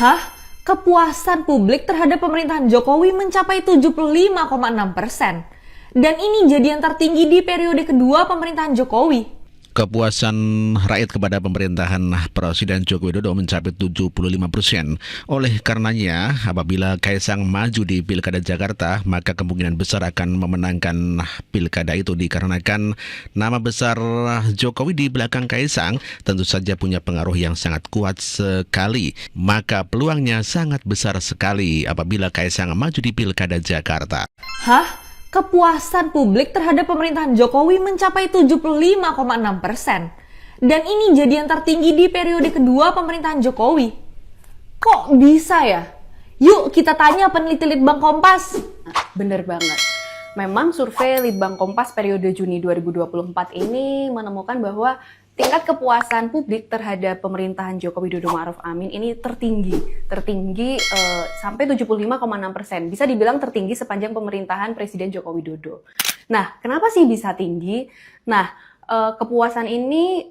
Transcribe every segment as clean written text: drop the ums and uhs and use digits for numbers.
Hah? Kepuasan publik terhadap pemerintahan Jokowi mencapai 75,6%. Dan ini jadi yang tertinggi di periode kedua pemerintahan Jokowi. Kepuasan rakyat kepada pemerintahan Presiden Joko Widodo mencapai 75%. Oleh karenanya, apabila Kaisang maju di Pilkada Jakarta, maka kemungkinan besar akan memenangkan pilkada itu dikarenakan nama besar Jokowi di belakang Kaisang tentu saja punya pengaruh yang sangat kuat sekali. Maka peluangnya sangat besar sekali apabila Kaisang maju di Pilkada Jakarta. Hah? Kepuasan publik terhadap pemerintahan Jokowi mencapai 75,6%. Dan ini jadi yang tertinggi di periode kedua pemerintahan Jokowi. Kok bisa ya? Yuk kita tanya peneliti Litbang Kompas. Bener banget. Memang survei Litbang Kompas periode Juni 2024 ini menemukan bahwa tingkat kepuasan publik terhadap pemerintahan Joko Widodo Ma'ruf Amin ini tertinggi sampai 75,6%. Bisa dibilang tertinggi sepanjang pemerintahan Presiden Joko Widodo. Nah, kenapa sih bisa tinggi? Nah, kepuasan ini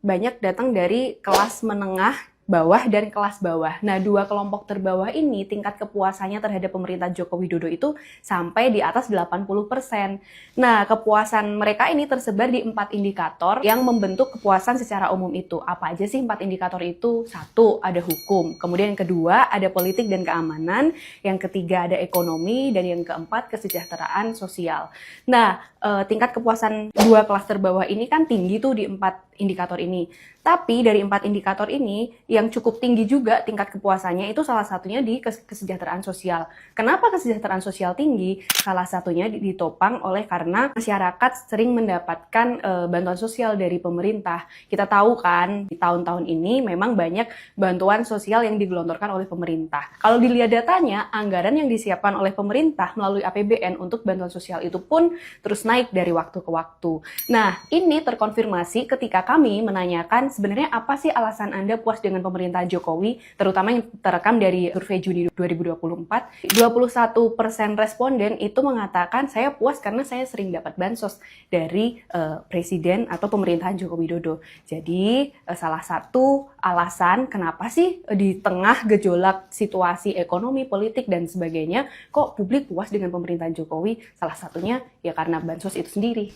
banyak datang dari kelas menengah bawah dan kelas bawah. Nah, dua kelompok terbawah ini tingkat kepuasannya terhadap pemerintahan Joko Widodo itu sampai di atas 80%. Nah, kepuasan mereka ini tersebar di 4 indikator yang membentuk kepuasan secara umum itu. Apa aja sih 4 indikator itu? 1, ada hukum. Kemudian yang kedua, ada politik dan keamanan. Yang ketiga, ada ekonomi. Dan yang keempat, kesejahteraan sosial. Nah, tingkat kepuasan dua kelas terbawah ini kan tinggi tuh di 4 indikator ini. Tapi dari 4 indikator ini yang cukup tinggi juga tingkat kepuasannya itu salah satunya di kesejahteraan sosial. Kenapa kesejahteraan sosial tinggi? Salah satunya ditopang oleh karena masyarakat sering mendapatkan bantuan sosial dari pemerintah. Kita tahu kan di tahun-tahun ini memang banyak bantuan sosial yang digelontorkan oleh pemerintah. Kalau dilihat datanya, anggaran yang disiapkan oleh pemerintah melalui APBN untuk bantuan sosial itu pun terus naik dari waktu ke waktu. Nah, ini terkonfirmasi ketika kami menanyakan sebenarnya apa sih alasan Anda puas dengan pemerintahan Jokowi, terutama yang terekam dari survei Juni 2024. 21% responden itu mengatakan saya puas karena saya sering dapat bansos dari Presiden atau pemerintahan Joko Widodo. Jadi salah satu alasan kenapa sih di tengah gejolak situasi ekonomi, politik, dan sebagainya, kok publik puas dengan pemerintahan Jokowi? Salah satunya ya karena bansos itu sendiri.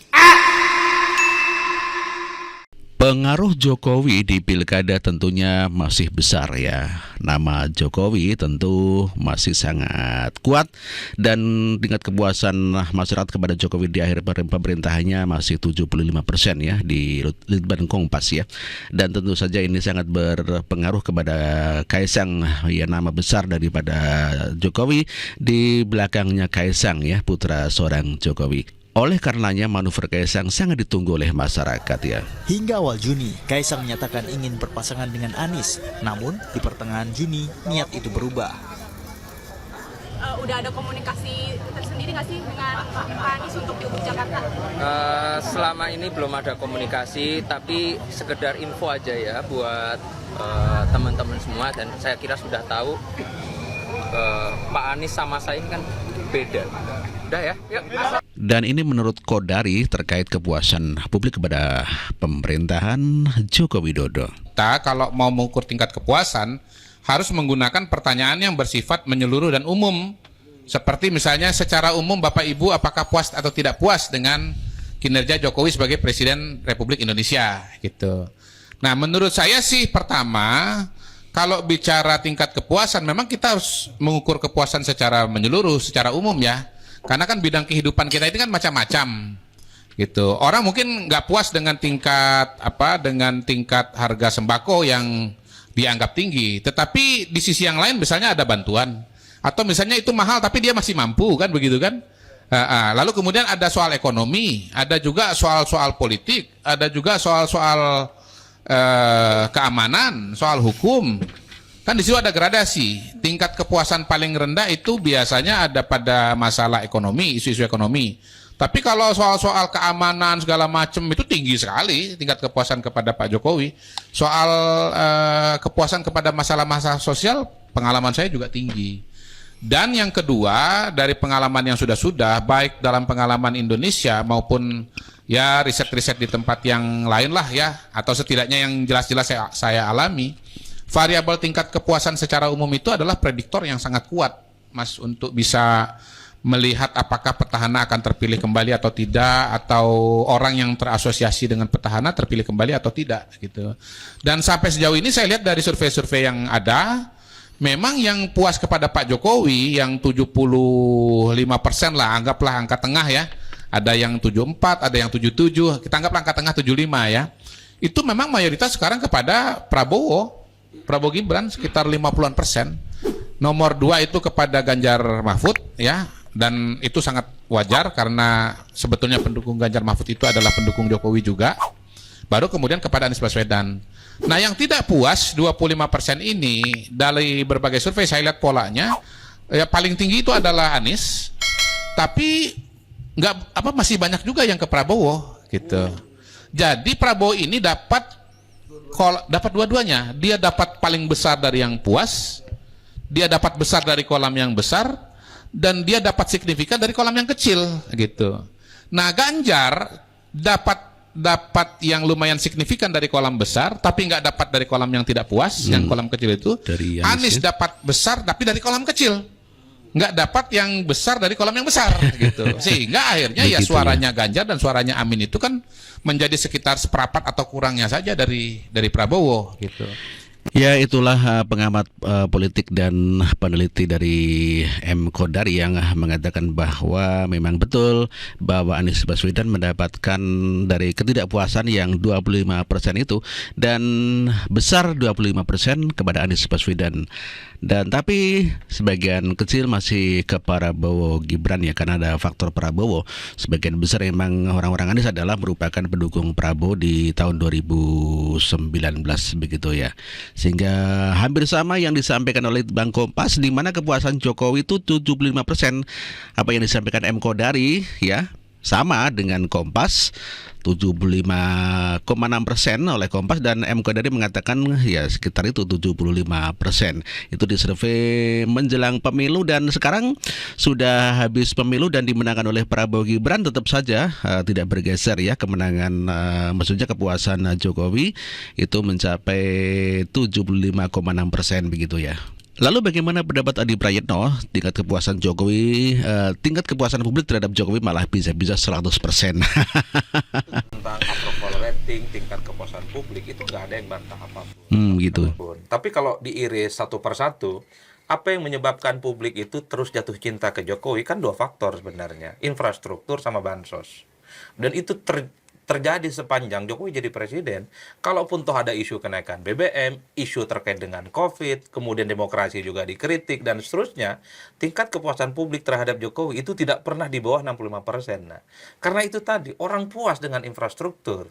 Pengaruh Jokowi di pilkada tentunya masih besar ya. Nama Jokowi tentu masih sangat kuat dan tingkat kepuasan masyarakat kepada Jokowi di akhir pemerintahannya masih 75% ya di Litbang Kompas ya. Dan tentu saja ini sangat berpengaruh kepada Kaisang ya, nama besar daripada Jokowi, di belakangnya Kaisang ya, putra seorang Jokowi. Oleh karenanya manuver Kaisang sangat ditunggu oleh masyarakat ya. Hingga awal Juni, Kaisang menyatakan ingin berpasangan dengan Anies. Namun di pertengahan Juni, niat itu berubah. Udah ada komunikasi tersendiri nggak sih dengan Pak Anies untuk Pilgub Jakarta? Selama ini belum ada komunikasi, tapi sekedar info aja ya buat teman-teman semua. Dan saya kira sudah tahu Pak Anies sama saya ini kan beda. Udah ya, yuk. Dan ini menurut Kodari terkait kepuasan publik kepada pemerintahan Joko Widodo. Kita kalau mau mengukur tingkat kepuasan harus menggunakan pertanyaan yang bersifat menyeluruh dan umum. Seperti misalnya secara umum Bapak Ibu apakah puas atau tidak puas dengan kinerja Jokowi sebagai Presiden Republik Indonesia gitu. Nah, menurut saya sih pertama, kalau bicara tingkat kepuasan memang kita harus mengukur kepuasan secara menyeluruh, secara umum ya. Karena kan bidang kehidupan kita ini kan macam-macam gitu. Orang mungkin nggak puas dengan tingkat harga sembako yang dianggap tinggi, tetapi di sisi yang lain misalnya ada bantuan atau misalnya itu mahal tapi dia masih mampu kan, begitu kan. Lalu kemudian ada soal ekonomi, ada juga soal-soal politik, ada juga soal-soal keamanan, soal hukum. Kan di situ ada gradasi. Tingkat kepuasan paling rendah itu biasanya ada pada masalah ekonomi, isu-isu ekonomi. Tapi kalau soal-soal keamanan segala macam itu tinggi sekali tingkat kepuasan kepada Pak Jokowi. Soal kepuasan kepada masalah-masalah sosial, pengalaman saya juga tinggi. Dan yang kedua, dari pengalaman yang sudah-sudah, baik dalam pengalaman Indonesia maupun ya riset-riset di tempat yang lain lah ya, atau setidaknya yang jelas-jelas saya alami, variabel tingkat kepuasan secara umum itu adalah prediktor yang sangat kuat, Mas, untuk bisa melihat apakah petahana akan terpilih kembali atau tidak, atau orang yang terasosiasi dengan petahana terpilih kembali atau tidak gitu. Dan sampai sejauh ini saya lihat dari survei-survei yang ada, memang yang puas kepada Pak Jokowi yang 75% lah, anggaplah angka tengah ya. Ada yang 74, ada yang 77, kita anggap angka tengah 75 ya. Itu memang mayoritas sekarang kepada Prabowo Gibran sekitar 50-an%. Nomor 2 itu kepada Ganjar Mahfud ya, dan itu sangat wajar karena sebetulnya pendukung Ganjar Mahfud itu adalah pendukung Jokowi juga. Baru kemudian kepada Anies Baswedan. Nah, yang tidak puas 25% ini dari berbagai survei saya lihat polanya ya paling tinggi itu adalah Anies. Tapi masih banyak juga yang ke Prabowo gitu. Jadi Prabowo ini dapat dua-duanya. Dia dapat paling besar dari yang puas, dia dapat besar dari kolam yang besar, dan dia dapat signifikan dari kolam yang kecil gitu. Nah, Ganjar dapat yang lumayan signifikan dari kolam besar, tapi nggak dapat dari kolam yang tidak puas, yang kolam kecil itu. Anies dapat besar tapi dari kolam kecil, nggak dapat yang besar dari kolam yang besar gitu. Sehingga akhirnya ya suaranya Ganjar dan suaranya Amin itu kan menjadi sekitar seperempat atau kurangnya saja dari Prabowo gitu. Ya, itulah pengamat politik dan peneliti dari M. Kodari yang mengatakan bahwa memang betul bahwa Anies Baswedan mendapatkan dari ketidakpuasan yang 25% itu, dan besar 25% kepada Anies Baswedan. Dan tapi sebagian kecil masih ke Prabowo Gibran ya, karena ada faktor Prabowo. Sebagian besar memang orang-orang Anies adalah merupakan pendukung Prabowo di tahun 2019 begitu ya. Sehingga hampir sama yang disampaikan oleh Bang Kompas, di mana kepuasan Jokowi itu 75%. Apa yang disampaikan M. Kodari ya, sama dengan Kompas, 75,6% oleh Kompas, dan M. Kodari mengatakan ya sekitar itu 75%. Itu disurvei menjelang pemilu, dan sekarang sudah habis pemilu dan dimenangkan oleh Prabowo Gibran. Tetap saja tidak bergeser ya kemenangan, maksudnya kepuasan Jokowi itu mencapai 75,6% begitu ya. Lalu bagaimana pendapat Adi Prayitno? Tingkat kepuasan Jokowi, tingkat kepuasan publik terhadap Jokowi malah bisa-bisa 100%. Tentang approval rating, tingkat kepuasan publik itu nggak ada yang bantah apapun. Gitu. Tapi kalau diiris satu persatu, apa yang menyebabkan publik itu terus jatuh cinta ke Jokowi kan dua faktor sebenarnya, infrastruktur sama bansos. Dan itu terjadi sepanjang Jokowi jadi presiden. Kalaupun toh ada isu kenaikan BBM, isu terkait dengan COVID, kemudian demokrasi juga dikritik dan seterusnya, tingkat kepuasan publik terhadap Jokowi itu tidak pernah di bawah 65%. Nah, karena itu tadi orang puas dengan infrastruktur.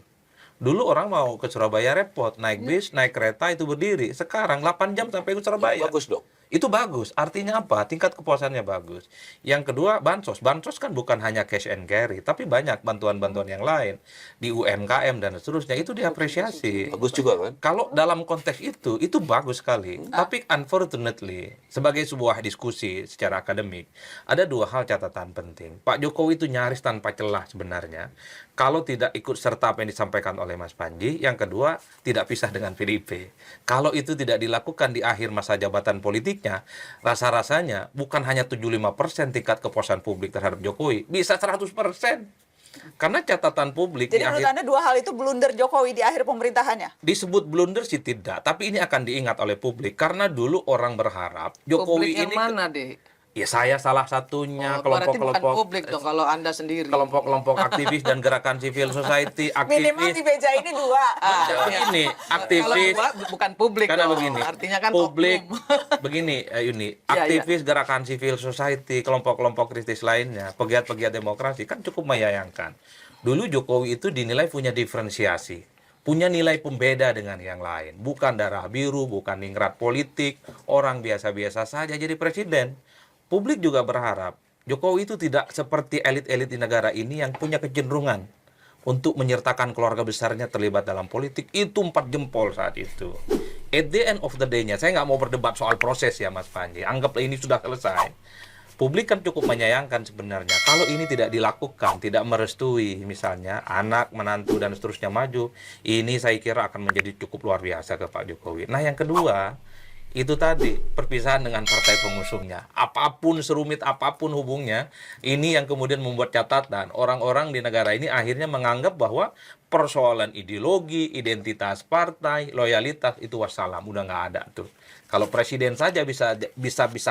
Dulu orang mau ke Surabaya repot, naik bis, naik kereta itu berdiri. Sekarang 8 jam sampai ke Surabaya. Bagus dong. Itu bagus, artinya apa? Tingkat kepuasannya bagus. Yang kedua, bansos. Bansos kan bukan hanya cash and carry, tapi banyak bantuan-bantuan yang lain di UMKM dan seterusnya, itu diapresiasi. Bagus juga kan? Kalau dalam konteks itu bagus sekali. Tapi unfortunately, sebagai sebuah diskusi secara akademik, ada dua hal catatan penting. Pak Jokowi itu nyaris tanpa celah sebenarnya kalau tidak ikut serta apa yang disampaikan oleh Mas Panji. Yang kedua, tidak pisah dengan PDIP. Kalau itu tidak dilakukan di akhir masa jabatan politiknya, rasa-rasanya bukan hanya 75% tingkat kepuasan publik terhadap Jokowi, bisa 100%. Karena catatan publik. Jadi menurut Anda dua hal itu blunder Jokowi di akhir pemerintahannya? Disebut blunder sih tidak, tapi ini akan diingat oleh publik. Karena dulu orang berharap Jokowi publik yang ini... mana deh? Ya saya salah satunya, Berarti bukan kelompok-kelompok publik dong kalau Anda sendiri. kelompok-kelompok aktivis dan gerakan civil society, Minimal di aktivis. meja ini dua. Begini, aktivis. Kalau dua, bukan publik Karena dong. begini, Artinya kan publik. oknum. Begini, Yuni, Ya, aktivis gerakan civil society, kelompok-kelompok kritis lainnya, pegiat-pegiat demokrasi kan cukup menyayangkan. Dulu Jokowi itu dinilai punya diferensiasi, punya nilai pembeda dengan yang lain. Bukan darah biru, bukan ningrat politik, orang biasa-biasa saja jadi presiden. Publik juga berharap Jokowi itu tidak seperti elit-elit di negara ini yang punya kecenderungan untuk menyertakan keluarga besarnya terlibat dalam politik. Itu 4 jempol saat itu. At the end of the day-nya, saya nggak mau berdebat soal proses ya Mas Panji, anggaplah ini sudah selesai. publik kan cukup menyayangkan sebenarnya kalau ini tidak dilakukan, tidak merestui misalnya anak, menantu dan seterusnya maju, ini saya kira akan menjadi cukup luar biasa ke Pak Jokowi. Nah yang kedua, itu tadi perpisahan dengan partai pengusungnya. Apapun serumit apapun hubungnya, ini yang kemudian membuat catatan orang-orang di negara ini akhirnya menganggap bahwa persoalan ideologi, identitas partai, loyalitas itu wassalam, udah nggak ada tuh. Kalau presiden saja bisa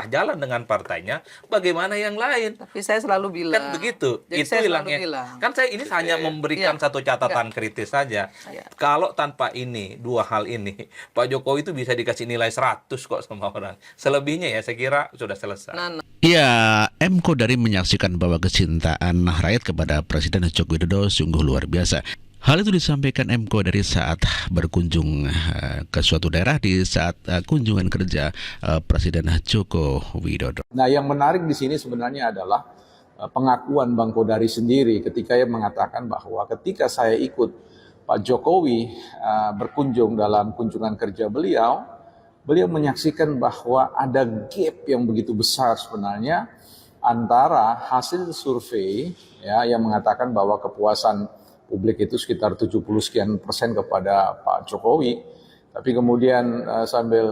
jalan dengan partainya, bagaimana yang lain? Tapi saya selalu bilang. Kan begitu. Jadi Itu saya selalu hilangnya. bilang. Kan saya ini hanya memberikan satu catatan kritis saja. Kalau tanpa ini, dua hal ini, Pak Jokowi itu bisa dikasih nilai 100 kok sama orang. Selebihnya ya saya kira sudah selesai. Ya, M. Kodari menyaksikan bahwa kecintaan rakyat kepada Presiden Joko Widodo sungguh luar biasa. Hal itu disampaikan M. Kodari saat berkunjung ke suatu daerah di saat kunjungan kerja Presiden Joko Widodo. Nah, yang menarik di sini sebenarnya adalah pengakuan Bang Kodari sendiri ketika ia mengatakan bahwa ketika saya ikut Pak Jokowi berkunjung dalam kunjungan kerja beliau menyaksikan bahwa ada gap yang begitu besar sebenarnya antara hasil survei yang mengatakan bahwa kepuasan publik itu sekitar 70 sekian persen kepada Pak Jokowi. Tapi kemudian sambil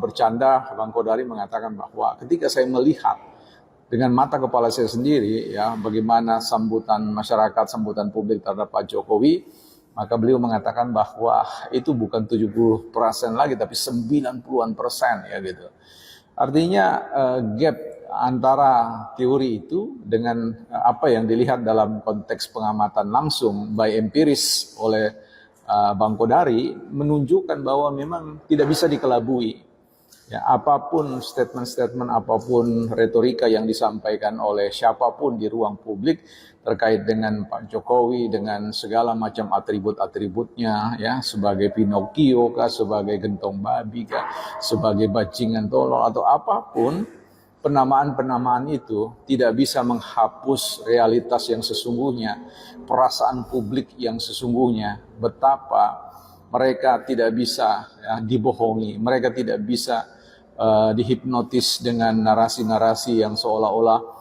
bercanda, Bang Kodari mengatakan bahwa ketika saya melihat dengan mata kepala saya sendiri bagaimana sambutan masyarakat, sambutan publik terhadap Pak Jokowi, maka beliau mengatakan bahwa itu bukan 70% lagi tapi 90-an% gitu. Artinya gap antara teori itu dengan apa yang dilihat dalam konteks pengamatan langsung by empiris oleh Bang Kodari menunjukkan bahwa memang tidak bisa dikelabui. Apapun statement-statement, apapun retorika yang disampaikan oleh siapapun di ruang publik terkait dengan Pak Jokowi dengan segala macam atribut-atributnya sebagai Pinocchio kah, sebagai gentong babi kah, sebagai bajingan tolol atau apapun, penamaan-penamaan itu tidak bisa menghapus realitas yang sesungguhnya, perasaan publik yang sesungguhnya, betapa mereka tidak bisa dibohongi, mereka tidak bisa dihipnotis dengan narasi-narasi yang seolah-olah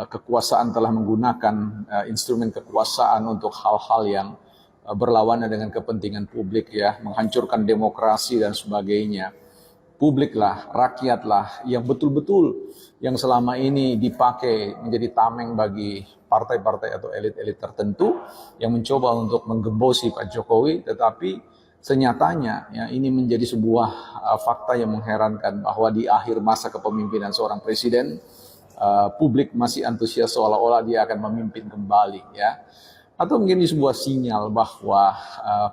kekuasaan telah menggunakan instrumen kekuasaan untuk hal-hal yang berlawanan dengan kepentingan publik menghancurkan demokrasi dan sebagainya. Publiklah, rakyatlah yang betul-betul yang selama ini dipakai menjadi tameng bagi partai-partai atau elit-elit tertentu yang mencoba untuk menggembosi Pak Jokowi, tetapi senyatanya ini menjadi sebuah fakta yang mengherankan bahwa di akhir masa kepemimpinan seorang presiden, publik masih antusias seolah-olah dia akan memimpin kembali atau mungkin sebuah sinyal bahwa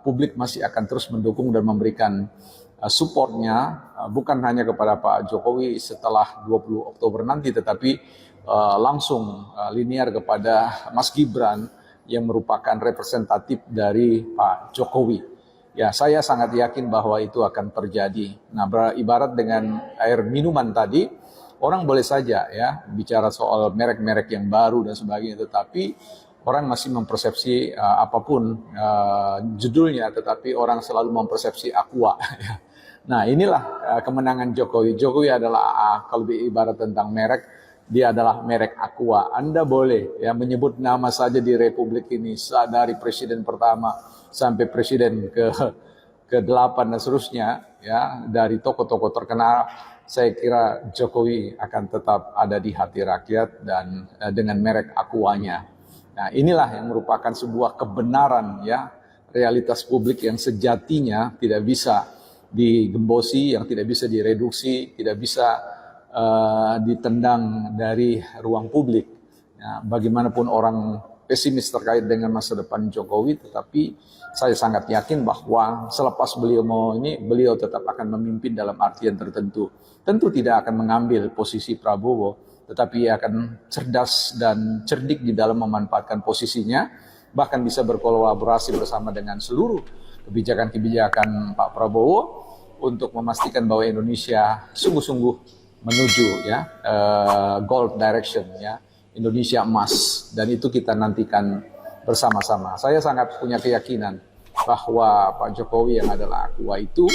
publik masih akan terus mendukung dan memberikan supportnya bukan hanya kepada Pak Jokowi setelah 20 Oktober nanti, tetapi langsung linear kepada Mas Gibran yang merupakan representatif dari Pak Jokowi. Saya sangat yakin bahwa itu akan terjadi. Nah, ibarat dengan air minuman tadi, orang boleh saja bicara soal merek-merek yang baru dan sebagainya, tetapi orang masih mempersepsi apapun judulnya, tetapi orang selalu mempersepsi Aqua. Nah, inilah kemenangan Jokowi. Jokowi adalah kalau ibarat tentang merek, dia adalah merek Aqua. Anda boleh menyebut nama saja di Republik ini, dari presiden pertama sampai presiden ke-8 dan seterusnya, dari tokoh-tokoh terkenal. Saya kira Jokowi akan tetap ada di hati rakyat dan dengan merek Aquanya. Nah, inilah yang merupakan sebuah kebenaran realitas publik yang sejatinya tidak bisa digembosi, yang tidak bisa direduksi, tidak bisa ditendang dari ruang publik. Bagaimanapun orang pesimis terkait dengan masa depan Jokowi, tetapi saya sangat yakin bahwa selepas beliau beliau tetap akan memimpin dalam artian tertentu. Tentu tidak akan mengambil posisi Prabowo, tetapi ia akan cerdas dan cerdik di dalam memanfaatkan posisinya, bahkan bisa berkolaborasi bersama dengan seluruh kebijakan-kebijakan Pak Prabowo untuk memastikan bahwa Indonesia sungguh-sungguh menuju gold direction, Indonesia emas, dan itu kita nantikan bersama-sama. Saya sangat punya keyakinan bahwa Pak Jokowi yang adalah Aqua itu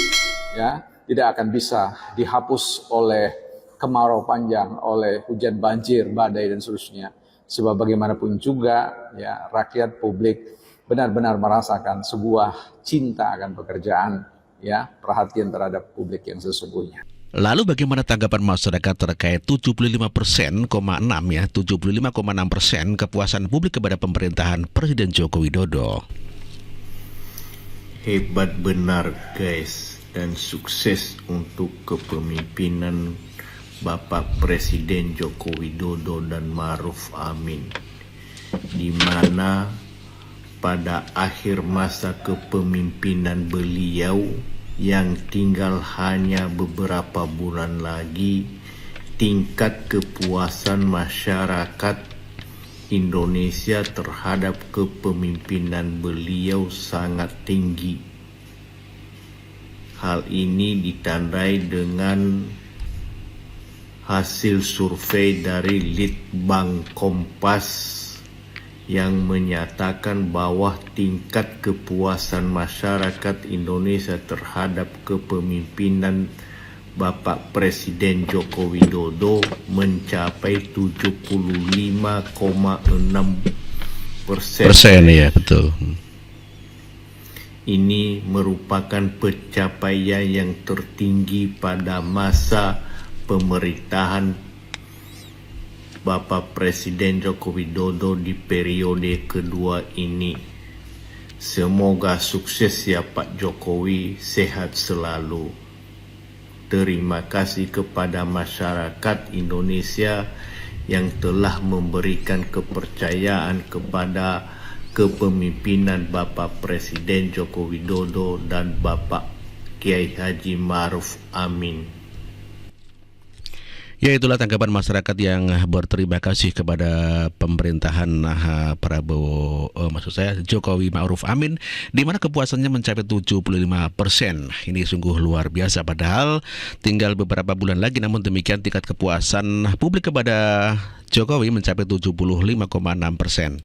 tidak akan bisa dihapus oleh kemarau panjang, oleh hujan banjir, badai dan seterusnya. Sebab bagaimanapun juga ya rakyat publik benar-benar merasakan sebuah cinta akan pekerjaan, ya, perhatian terhadap publik yang sesungguhnya. Lalu bagaimana tanggapan masyarakat terkait 75,6% ya, 75,6% kepuasan publik kepada pemerintahan Presiden Joko Widodo. Hebat benar guys, dan sukses untuk kepemimpinan Bapak Presiden Joko Widodo dan Ma'ruf Amin, di mana pada akhir masa kepemimpinan beliau yang tinggal hanya beberapa bulan lagi, tingkat kepuasan masyarakat Indonesia terhadap kepemimpinan beliau sangat tinggi. Hal ini ditandai dengan hasil survei dari Litbang Kompas yang menyatakan bahwa tingkat kepuasan masyarakat Indonesia terhadap kepemimpinan Bapak Presiden Joko Widodo mencapai 75,6%. Ya, betul. Ini merupakan pencapaian yang tertinggi pada masa pemerintahan Bapak Presiden Joko Widodo di periode kedua ini. Semoga sukses ya Pak Jokowi, sehat selalu. Terima kasih kepada masyarakat Indonesia yang telah memberikan kepercayaan kepada kepemimpinan Bapak Presiden Joko Widodo dan Bapak Kiai Haji Ma'ruf Amin. Ya, itulah tanggapan masyarakat yang berterima kasih kepada pemerintahan Jokowi Ma'ruf Amin, di mana kepuasannya mencapai 75%. Ini sungguh luar biasa, padahal tinggal beberapa bulan lagi, namun demikian tingkat kepuasan publik kepada Jokowi mencapai 75,6%.